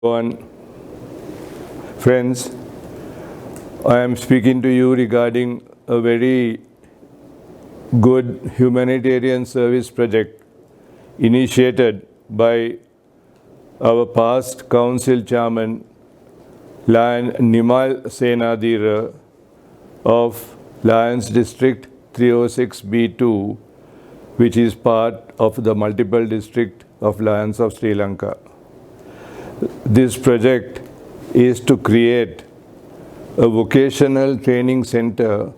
One, friends, I am speaking to you regarding a very good humanitarian service project initiated by our past council chairman, Lion Nimal Senadira of Lions District 306B2, which is part of the multiple district of Lions of Sri Lanka. This project is to create a vocational training center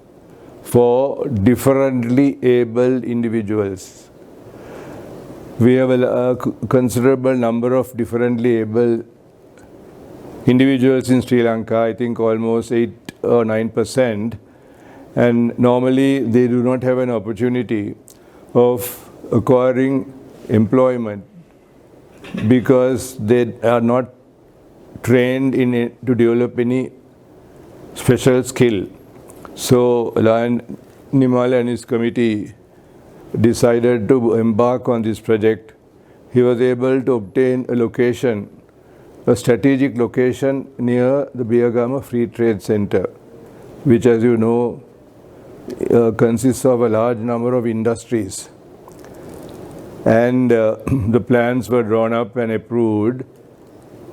for differently able individuals. We have a considerable number of differently able individuals in Sri Lanka, I think almost 8 or 9%, and normally they do not have an opportunity of acquiring employment because they are not trained in it to develop any special skill. So Lion Nimal and his committee decided to embark on this project. He was able to obtain a location, a strategic location near the Biyagama Free Trade Center, which, as you know, consists of a large number of industries. And the plans were drawn up and approved,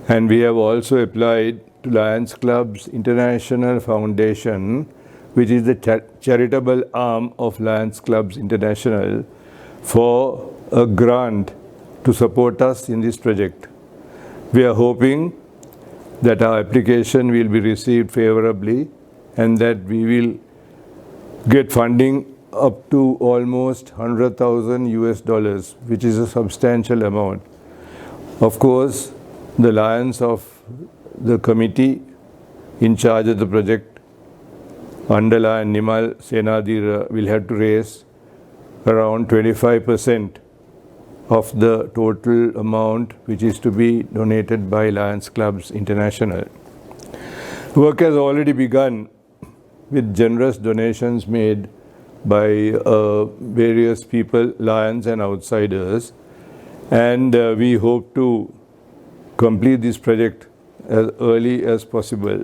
and we have also applied to Lions Clubs International Foundation, which is the charitable arm of Lions Clubs International, for a grant to support us in this project. We are hoping that our application will be received favorably and that we will get funding up to almost $100,000, which is a substantial amount. Of course, the Lions of the committee in charge of the project, under Lion Nimal Senadira, will have to raise around 25% of the total amount which is to be donated by Lions Clubs International. Work has already begun with generous donations made by various people, Lions and outsiders, and we hope to complete this project as early as possible.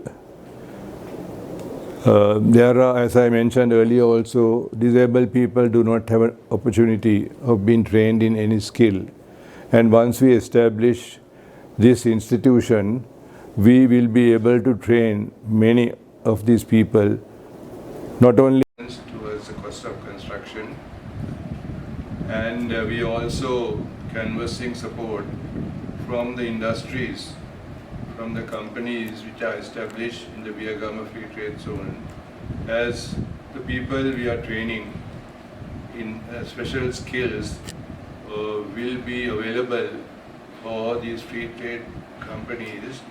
There are, as I mentioned earlier also, disabled people do not have an opportunity of being trained in any skill. And once we establish this institution, we will be able to train many of these people, not only towards the cost of construction, and we also canvassing support from the industries, from the companies which are established in the Biyagama Free Trade Zone, as the people we are training in special skills will be available for these free trade companies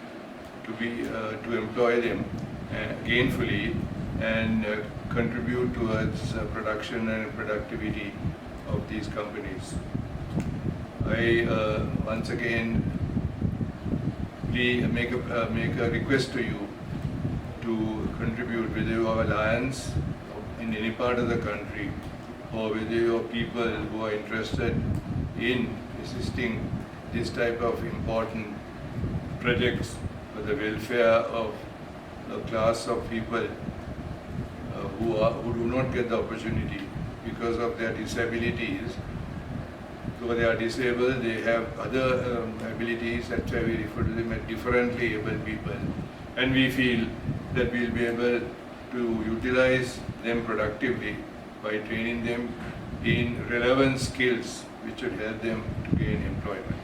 to employ them gainfully and contribute towards production and productivity of these companies. I once again make a request to you to contribute, whether you are Lions in any part of the country or whether you are people who are interested in assisting this type of important projects for the welfare of a class of people who do not get the opportunity because of their disabilities. So they are disabled, they have other abilities, that's why we refer to them as differently able people. And we feel that we will be able to utilize them productively by training them in relevant skills which would help them to gain employment.